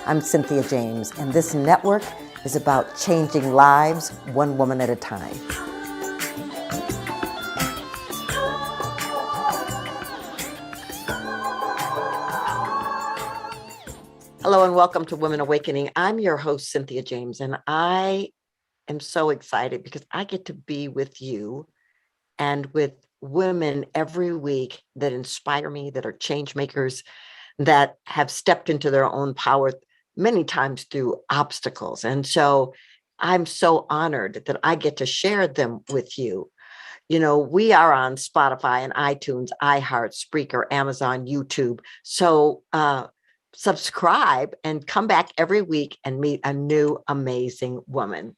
I'm Cynthia James, and this network is about changing lives one woman at a time. Hello and welcome to Women Awakening. I'm your host, Cynthia James, and I am so excited because I get to be with you and with women every week that inspire me, that are change makers, that have stepped into their own power many times through obstacles. And so I'm so honored that I get to share them with you. You know, we are on Spotify and iTunes, iHeart, Spreaker, Amazon, YouTube. So subscribe and come back every week and meet a new amazing woman.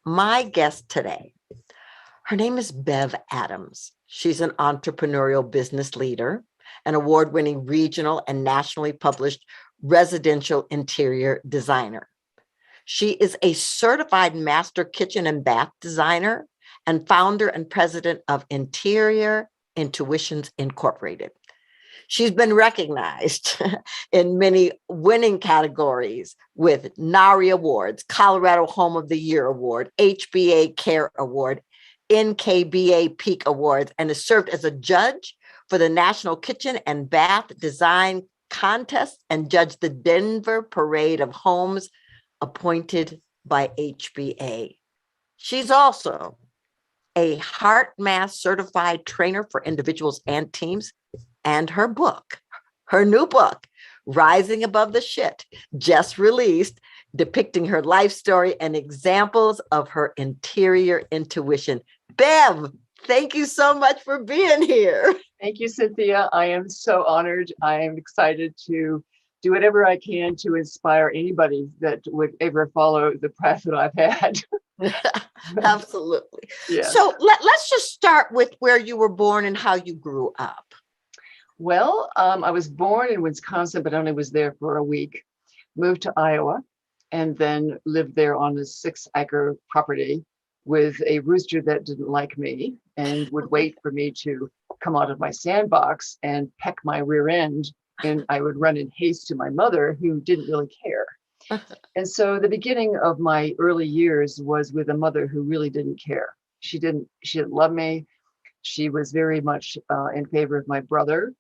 My guest today, her name is Bev Adams. She's an entrepreneurial business leader, an award-winning regional and nationally published residential interior designer. She is a certified master kitchen and bath designer and founder and president of Interior Intuitions Incorporated. She's been recognized in many winning categories with NARI Awards, Colorado Home of the Year Award, HBA Care Award, NKBA Peak Awards, and has served as a judge for the National Kitchen and Bath Design Contest and judged the Denver Parade of Homes appointed by HBA. She's also a HeartMath certified trainer for individuals and teams, and her new book, Rising Above the Shit, just released, depicting her life story and examples of her interior intuition. Bev, thank you so much for being here. Thank you, Cynthia. I am so honored. I am excited to do whatever I can to inspire anybody that would ever follow the path that I've had. Absolutely. Yes. So let's just start with where you were born and how you grew up. Well, I was born in Wisconsin, but only was there for a week. Moved to Iowa and then lived there on a 6-acre property with a rooster that didn't like me and would wait for me to come out of my sandbox and peck my rear end. And I would run in haste to my mother, who didn't really care. And so the beginning of my early years was with a mother who really didn't care. She didn't love me. She was very much in favor of my brother.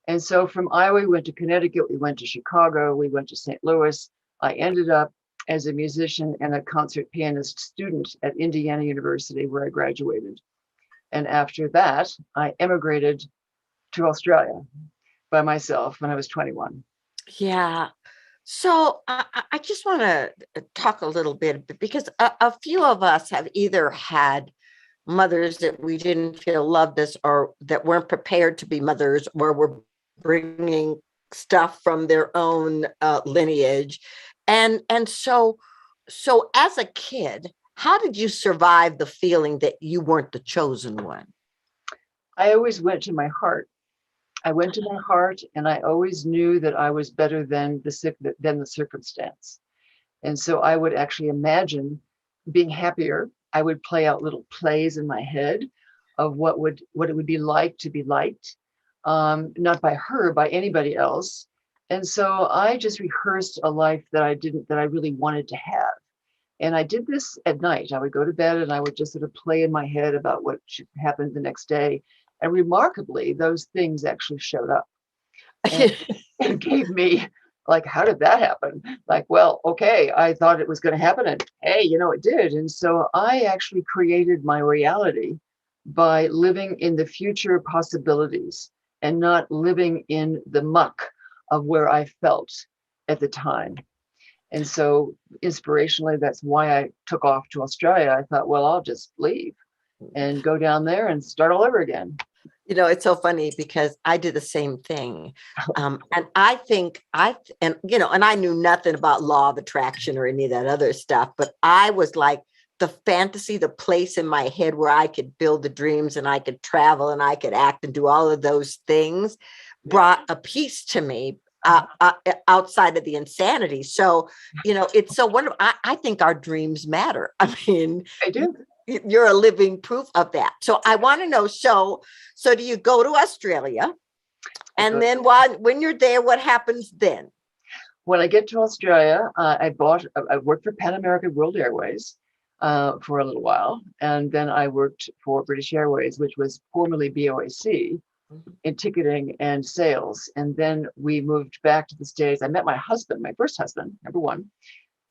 And so from Iowa, we went to Connecticut, we went to Chicago, we went to St. Louis. I ended up as a musician and a concert pianist student at Indiana University, where I graduated. And after that, I emigrated to Australia by myself when I was 21. Yeah. So I just want to talk a little bit, because a few of us have either had mothers that we didn't feel loved us, or that weren't prepared to be mothers, or were bringing stuff from their own lineage. And so as a kid, how did you survive the feeling that you weren't the chosen one? I always went to my heart. I went to my heart, and I always knew that I was better than the circumstance. And so I would actually imagine being happier. I would play out little plays in my head of what it would be like to be liked, not by her, by anybody else. And so I just rehearsed a life that I really wanted to have. And I did this at night. I would go to bed and I would just sort of play in my head about what should happen the next day. And remarkably, those things actually showed up and gave me, like, how did that happen? Like, well, okay, I thought it was going to happen, and hey, it did. And so I actually created my reality by living in the future possibilities and not living in the muck of where I felt at the time. And so inspirationally, that's why I took off to Australia. I thought, well, I'll just leave and go down there and start all over again. It's so funny because I did the same thing. And I think and I knew nothing about law of attraction or any of that other stuff, but I was like, the fantasy, the place in my head where I could build the dreams and I could travel and I could act and do all of those things brought a peace to me outside of the insanity. So, it's so wonderful. I think our dreams matter. I mean, I do. You're a living proof of that. So I want to know, so do you go to Australia? And then when you're there, what happens then? when I get to Australia, I worked for Pan American World Airways for a little while. And then I worked for British Airways, which was formerly BOAC, in ticketing and sales. And then we moved back to the States. I met my husband, my first husband, number one,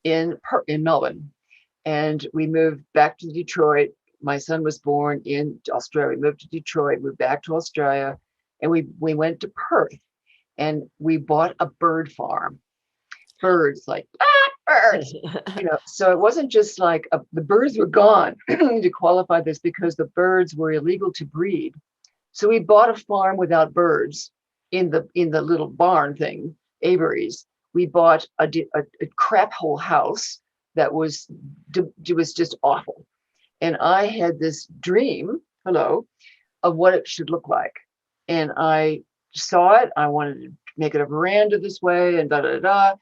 in Melbourne. And we moved back to Detroit. My son was born in Australia. We moved to Detroit, moved back to Australia, and we went to Perth and we bought a bird farm. Birds, like birds, so it wasn't just like the birds were gone. To qualify this, because the birds were illegal to breed. So we bought a farm without birds in the little barn thing, Avery's. We bought a crap hole house that was just awful. And I had this dream, of what it should look like. And I saw it. I wanted to make it a veranda this way and da da da.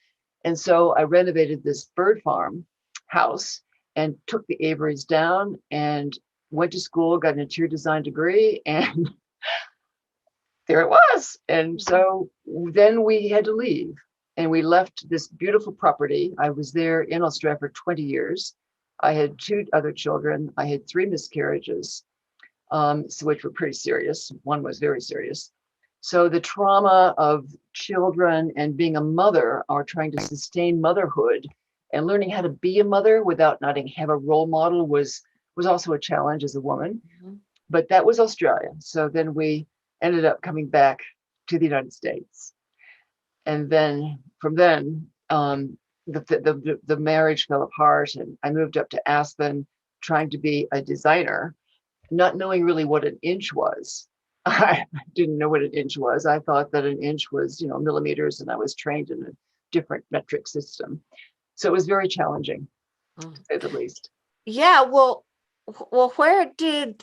And so I renovated this bird farm house and took the Averys down and went to school, got an interior design degree, and there it was. And so then we had to leave, and we left this beautiful property. I was there in Australia for 20 years. I had 2 other children. I had 3 miscarriages, which were pretty serious. One was very serious. So the trauma of children and being a mother, or trying to sustain motherhood and learning how to be a mother without not have a role model was also a challenge as a woman. Mm-hmm. But that was Australia. So then we ended up coming back to the United States. And then from then, the marriage fell apart, and I moved up to Aspen trying to be a designer, not knowing really what an inch was. I didn't know what an inch was. I thought that an inch was, millimeters, and I was trained in a different metric system. So it was very challenging, to say the least. Yeah, well, where did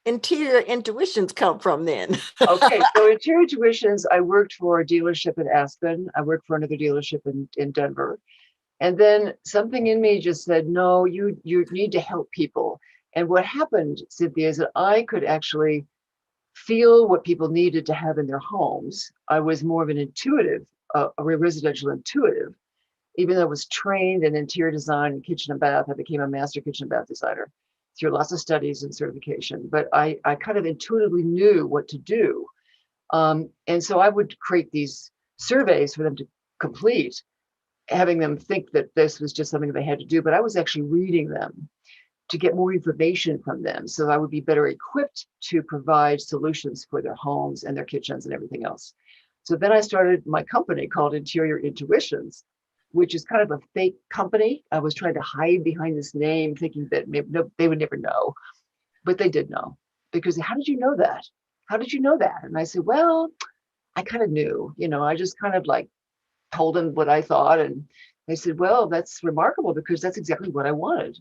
Interior Intuitions come from then? Okay, so Interior Intuitions, I worked for a dealership in Aspen. I worked for another dealership in Denver. And then something in me just said, no, you need to help people. And what happened, Cynthia, is that I could actually feel what people needed to have in their homes. I was more of an intuitive, a residential intuitive. Even though I was trained in interior design and kitchen and bath, I became a master kitchen and bath designer through lots of studies and certification. But I kind of intuitively knew what to do. And so I would create these surveys for them to complete, having them think that this was just something they had to do. But I was actually reading them to get more information from them, so I would be better equipped to provide solutions for their homes and their kitchens and everything else. So then I started my company called Interior Intuitions, which is kind of a fake company. I was trying to hide behind this name, thinking that maybe they would never know, but they did know. Because how did you know that? How did you know that? And I said, well, I kind of knew, I just kind of like told them what I thought. And they said, well, that's remarkable, because that's exactly what I wanted.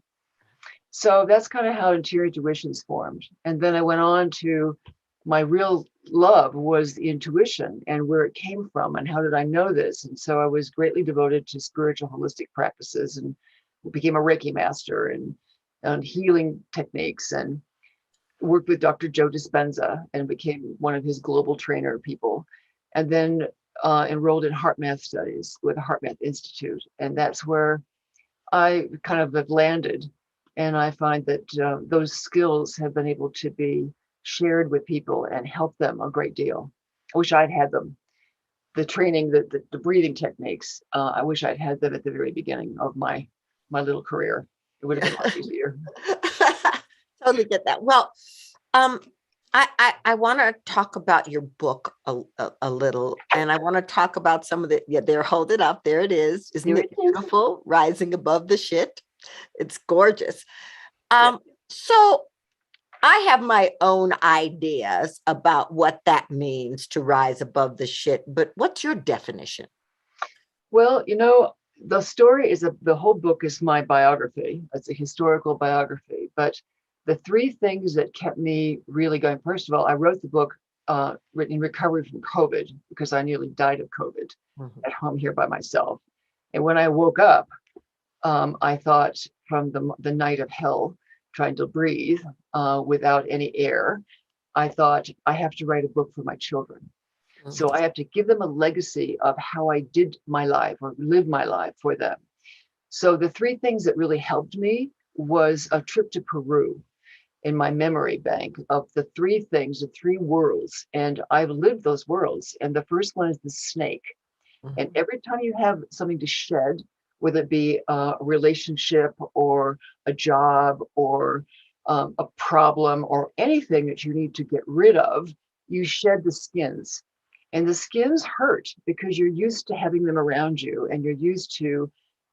So that's kind of how Interior Intuitions formed. And then I went on to my real love was intuition and where it came from and how did I know this. And so I was greatly devoted to spiritual holistic practices and became a Reiki master and healing techniques, and worked with Dr. Joe Dispenza and became one of his global trainer people. And then enrolled in HeartMath studies with the HeartMath Institute. And that's where I kind of have landed. And I find that those skills have been able to be shared with people and help them a great deal. I wish I'd had them. The training, the breathing techniques, I wish I'd had them at the very beginning of my little career. It would have been a lot easier. Totally get that. Well, I want to talk about your book a little, and I want to talk about some of the, there, hold it up. There it is. Isn't it beautiful? Rising Above the Shit. It's gorgeous. So I have my own ideas about what that means to rise above the shit, but what's your definition? Well, the story is the whole book is my biography. It's a historical biography, but the 3 things that kept me really going, first of all, I wrote the book written in recovery from COVID, because I nearly died of COVID at home here by myself. And when I woke up, I thought, from the night of hell, trying to breathe without any air, I thought, I have to write a book for my children. So I have to give them a legacy of how I did my life or live my life for them. So the three things that really helped me was a trip to Peru in my memory bank of the three things, the three worlds. And I've lived those worlds. And the first one is the snake. And Mhm. every time you have something to shed, whether it be a relationship or a job or a problem or anything that you need to get rid of, you shed the skins. And the skins hurt because you're used to having them around you and you're used to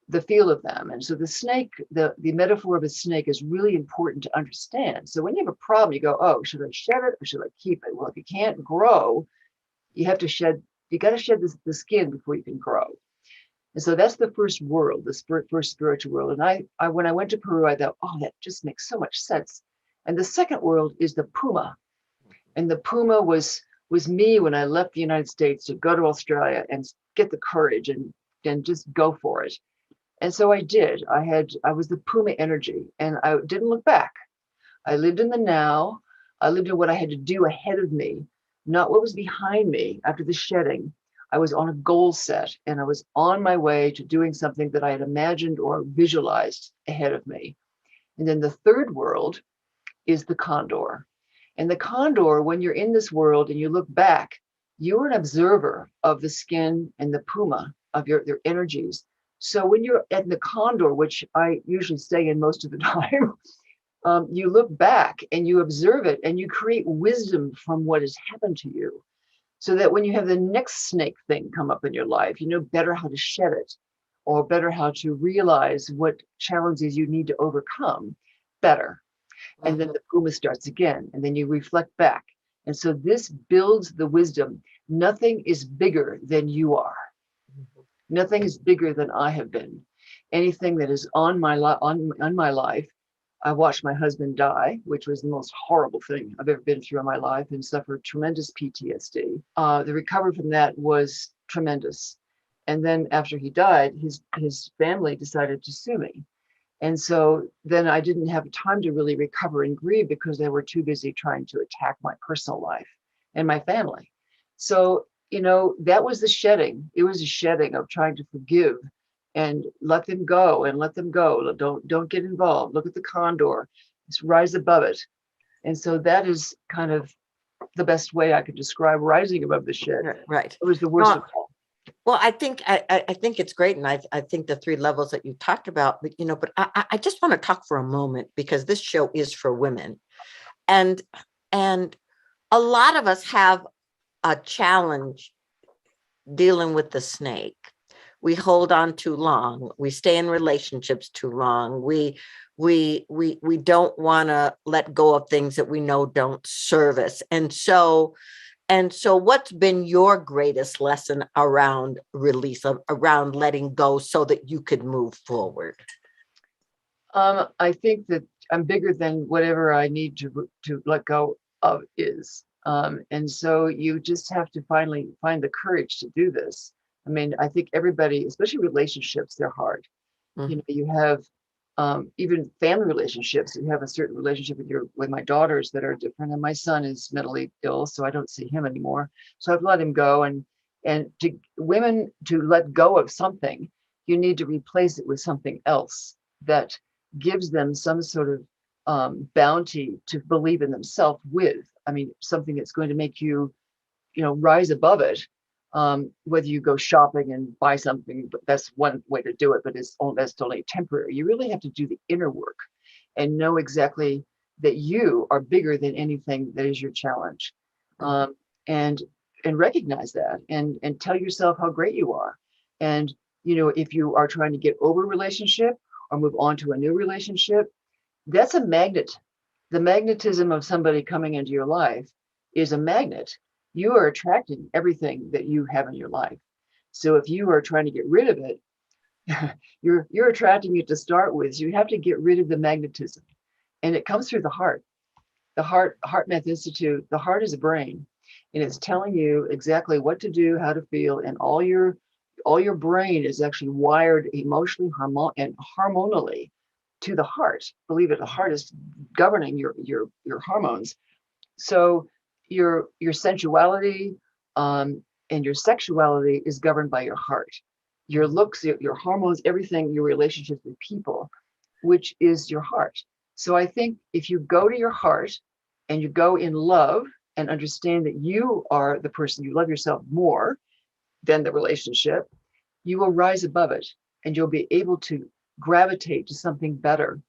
the feel of them. And so the snake, the metaphor of a snake is really important to understand. So when you have a problem, you go, oh, should I shed it or should I keep it? Well, if you can't grow, you have to shed, you got to shed the skin before you can grow. And so that's the first world, the first spiritual world. And when I went to Peru, I thought, oh, that just makes so much sense. And the second world is the puma. And the puma was me when I left the United States to go to Australia and get the courage and just go for it. And so I did. I was the puma energy and I didn't look back. I lived in the now. I lived in what I had to do ahead of me, not what was behind me after the shedding. I was on a goal set and I was on my way to doing something that I had imagined or visualized ahead of me. And then the third world is the condor. And the condor, when you're in this world and you look back, you're an observer of the skin and the puma of your energies. So when you're at the condor, which I usually stay in most of the time, you look back and you observe it and you create wisdom from what has happened to you so that when you have the next snake thing come up in your life, you know better how to shed it or better how to realize what challenges you need to overcome better. And then Mhm. the puma starts again and then you reflect back. And so this builds the wisdom. Nothing is bigger than you are. Nothing is bigger than I have been. Anything that is on my life. I watched my husband die, which was the most horrible thing I've ever been through in my life, and suffered tremendous PTSD. The recovery from that was tremendous. And then after he died, his family decided to sue me. And so then I didn't have time to really recover and grieve because they were too busy trying to attack my personal life and my family. So, you know, that was the shedding. It was a shedding of trying to forgive and let them go and let them go. Don't get involved. Look at the condor. Just rise above it. And so that is kind of the best way I could describe rising above the shed. Right. It was the worst of Well, all. well, I think it's great, and I think the three levels that you talked about, but but I just want to talk for a moment because this show is for women, and and a lot of us have a challenge dealing with the snake. We hold on too long. We stay in relationships too long. We don't want to let go of things that we know don't serve us. And so what's been your greatest lesson around release, around letting go so that you could move forward? I think that I'm bigger than whatever I need to let go of is. And so you just have to finally find the courage to do this. I mean, I think everybody, especially relationships, they're hard. You know, Mhm. you have even family relationships. You have a certain relationship with my daughters that are different, and my son is mentally ill, so I don't see him anymore. So I've let him go, and to women to let go of something, you need to replace it with something else that gives them some sort of bounty to believe in themselves with. I mean, something that's going to make you, you know, rise above it. Whether you go shopping and buy something, but that's one way to do it, but that's only temporary. You really have to do the inner work and know exactly that you are bigger than anything that is your challenge. Mhm. Um, and and recognize that and tell yourself how great you are. And you know, if you are trying to get over a relationship or move on to a new relationship, that's a magnet. The magnetism of somebody coming into your life is a magnet. You are attracting everything that you have in your life. So if you are trying to get rid of it, you're attracting it to start with. So you have to get rid of the magnetism. And it comes through the heart. The HeartMath Institute, the heart is a brain. And it's telling you exactly what to do, how to feel, and all your brain is actually wired emotionally and hormonally to the heart. Believe it, the heart is governing your hormones. So your sensuality, and your sexuality is governed by your heart, your looks, your hormones, everything, your relationships with people, which is your heart. So I think if you go to your heart and you go in love and understand that you are the person, you love yourself more than the relationship, you will rise above it and you'll be able to gravitate to something better.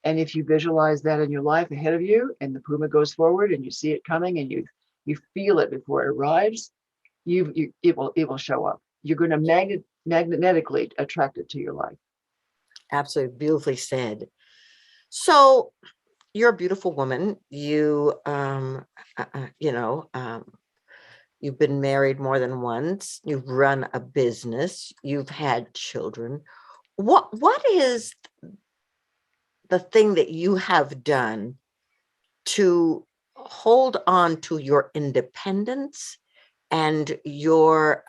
And if you visualize that in your life ahead of you and the puma goes forward and you see it coming and you feel it before it arrives, it will show up. You're going to magnetically attract it to your life. Absolutely beautifully said. So you're a beautiful woman. You know, you've been married more than once. You've run a business. You've had children. What is the thing that you have done to hold on to your independence and your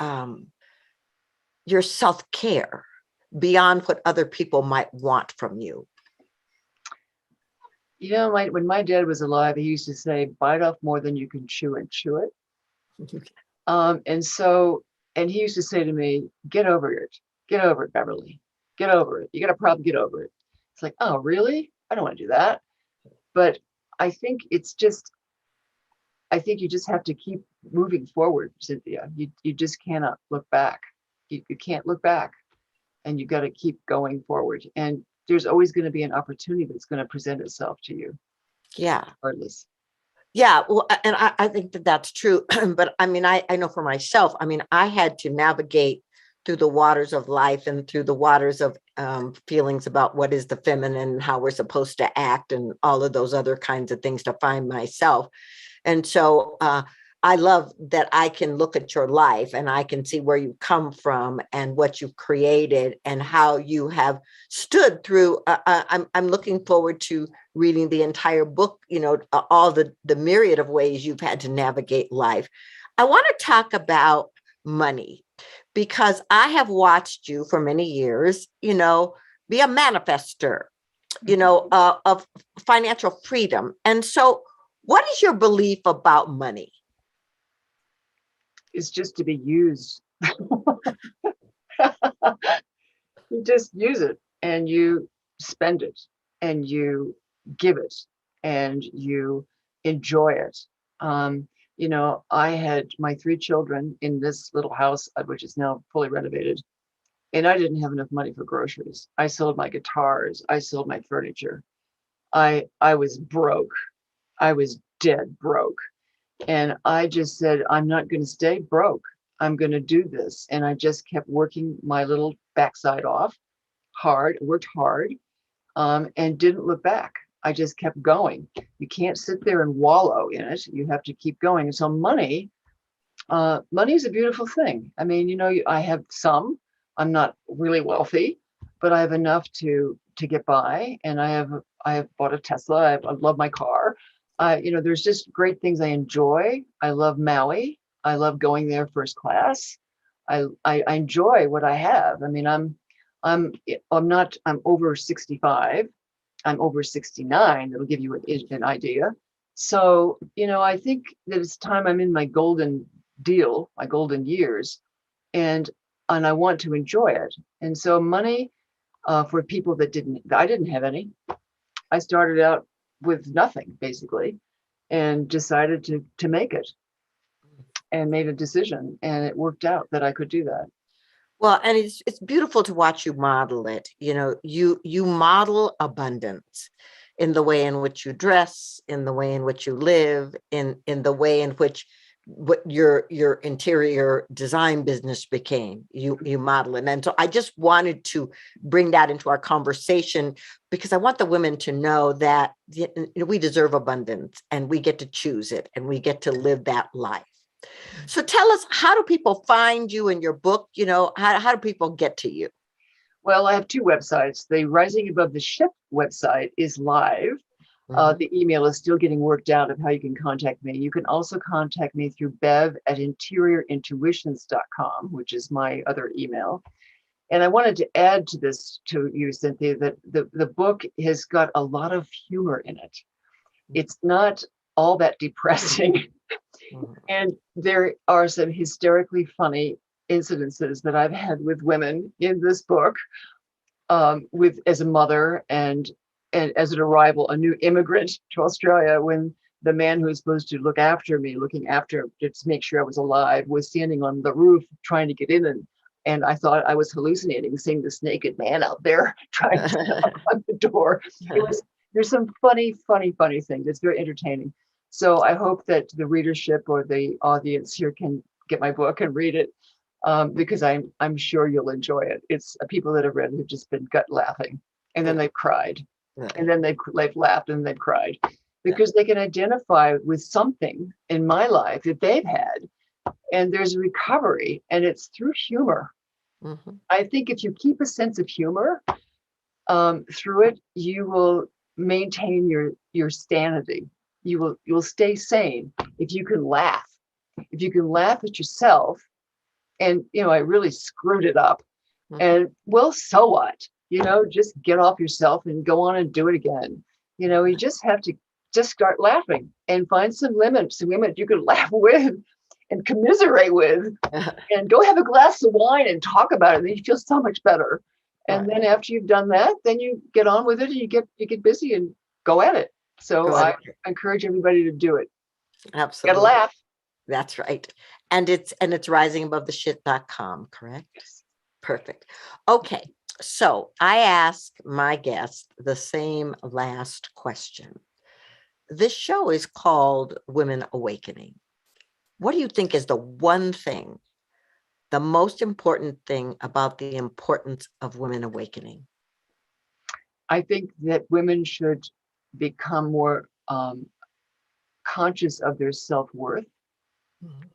self-care beyond what other people might want from you? You know, when my dad was alive, he used to say, bite off more than you can chew and chew it. And so, and he used to say to me, get over it. Get over it, Beverly. Get over it. You got a problem, get over it. It's like, oh, really? I don't want to do that. But I think I think you just have to keep moving forward, Cynthia. You just cannot look back. You can't look back, and you got to keep going forward. And there's always going to be an opportunity that's going to present itself to you. Yeah. Regardless. Yeah, well, and I think that that's true. But I mean, I know for myself, I mean, I had to navigate through the waters of life and through the waters of feelings about what is the feminine, how we're supposed to act, and all of those other kinds of things to find myself. And so I love that I can look at your life and I can see where you come from and what you've created and how you have stood through. I'm looking forward to reading the entire book, you know, all the myriad of ways you've had to navigate life. I want to talk about money because I have watched you for many years, you know, be a manifester, you know, of financial freedom. And so what is your belief about money? It's just to be used. You just use it and you spend it and you give it and you enjoy it. You know, I had my 3 children in this little house, which is now fully renovated, and I didn't have enough money for groceries. I sold my guitars. I sold my furniture. I was broke. I was dead broke. And I just said, I'm not going to stay broke. I'm going to do this. And I just kept working my little backside off worked hard, and didn't look back. I just kept going. You can't sit there and wallow in it. You have to keep going. And so money is a beautiful thing. I mean, you know, I have some. I'm not really wealthy, but I have enough to get by. And I have bought a Tesla. I love my car. You know, there's just great things I enjoy. I love Maui. I love going there first class. I enjoy what I have. I mean, I'm over 65. I'm over 69. That'll give you an idea. So, you know, I think that it's time I'm in my golden my golden years, and I want to enjoy it. And so money, for people I didn't have any. I started out with nothing basically, and decided to make it, and made a decision, and it worked out that I could do that. Well, and it's beautiful to watch you model it. You know, you model abundance in the way in which you dress, in the way in which you live, in the way in which what your interior design business became. You model it. And so I just wanted to bring that into our conversation because I want the women to know that, you know, we deserve abundance and we get to choose it and we get to live that life. So tell us, how do people find you in your book? You know, how do people get to you? Well, I have 2 websites. The Rising Above the Ship website is live. The email is still getting worked out of how you can contact me. You can also contact me through bev@interiorintuitions.com, which is my other email. And I wanted to add to this to you, Cynthia, that the book has got a lot of humor in it. It's not all that depressing. Mhm. And there are some hysterically funny incidences that I've had with women in this book, with as a mother and as an arrival, a new immigrant to Australia, when the man who was supposed to look after me, looking after just to make sure I was alive, was standing on the roof trying to get in, and I thought I was hallucinating, seeing this naked man out there trying to knock on the door. It was There's some funny things. It's very entertaining. So I hope that the readership or the audience here can get my book and read it, because I'm sure you'll enjoy it. It's people that have read it have just been gut laughing, and then they've cried, and then they've laughed and they've cried, because they can identify with something in my life that they've had, and there's recovery, and it's through humor. Mhm. I think if you keep a sense of humor, through it, you will maintain your sanity. You'll stay sane if you can laugh. If you can laugh at yourself, and I really screwed it up, Mhm. and well, so what? Just get off yourself and go on and do it again. You just have to just start laughing and find some women you can laugh with and commiserate with, and go have a glass of wine and talk about it. And then you feel so much better. And Right. then after you've done that, then you get on with it, and you get busy and go at it. So Go I ahead. encourage everybody to do it. Gotta Absolutely. laugh. That's right. And it's risingabovetheshit.com, correct? Yes. Perfect. Okay. So I ask my guest the same last question. This show is called Women Awakening. What do you think is the one thing, the most important thing about the importance of women awakening? I think that women should become more conscious of their self-worth. Mhm.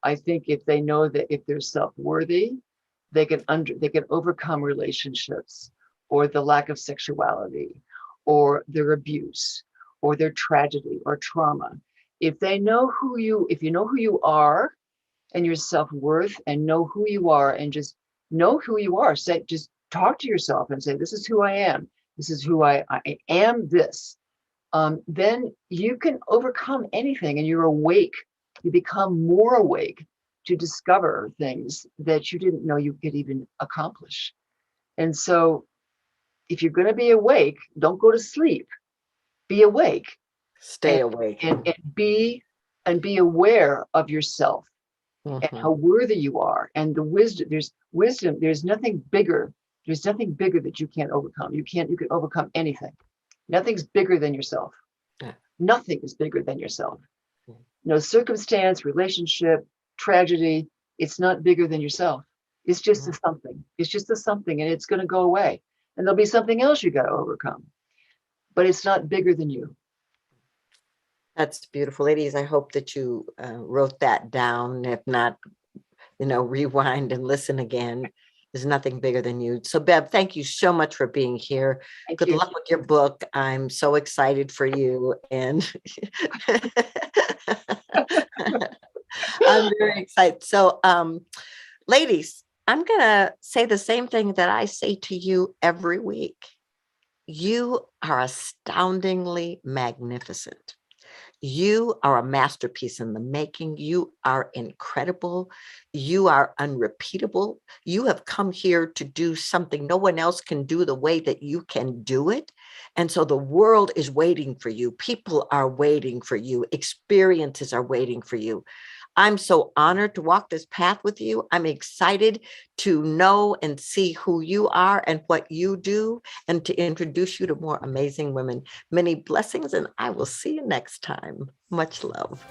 I think if they know that if they're self-worthy, they can overcome relationships, or the lack of sexuality, or their abuse, or their tragedy or trauma. If you know who you are, and your self-worth, and know who you are, and just know who you are, just talk to yourself and say, this is who I am. This is who I am, this. Then you can overcome anything, and you're awake. You become more awake to discover things that you didn't know you could even accomplish. And so, if you're going to be awake, don't go to sleep. Be awake, Stay and awake. and be aware of yourself, and Mhm. how worthy you are, and the wisdom. There's wisdom. There's nothing bigger. There's nothing bigger that you can't overcome. You can overcome anything. Nothing's bigger than yourself. Yeah. Nothing is bigger than yourself. Mhm. No circumstance, relationship, tragedy, it's not bigger than yourself. It's just a something. It's just a something, and it's going to go away. And there'll be something else you got to overcome. But it's not bigger than you. That's beautiful, ladies. I hope that you wrote that down. If not, rewind and listen again. There's nothing bigger than you. So, Bev, thank you so much for being here. Thank Good you. luck with your book. I'm so excited for you. And I'm very excited. So, ladies, I'm going to say the same thing that I say to you every week. You are astoundingly magnificent. You are a masterpiece in the making. You are incredible. You are unrepeatable. You have come here to do something no one else can do the way that you can do it. And so the world is waiting for you. People are waiting for you. Experiences are waiting for you. I'm so honored to walk this path with you. I'm excited to know and see who you are and what you do, and to introduce you to more amazing women. Many blessings, and I will see you next time. Much love.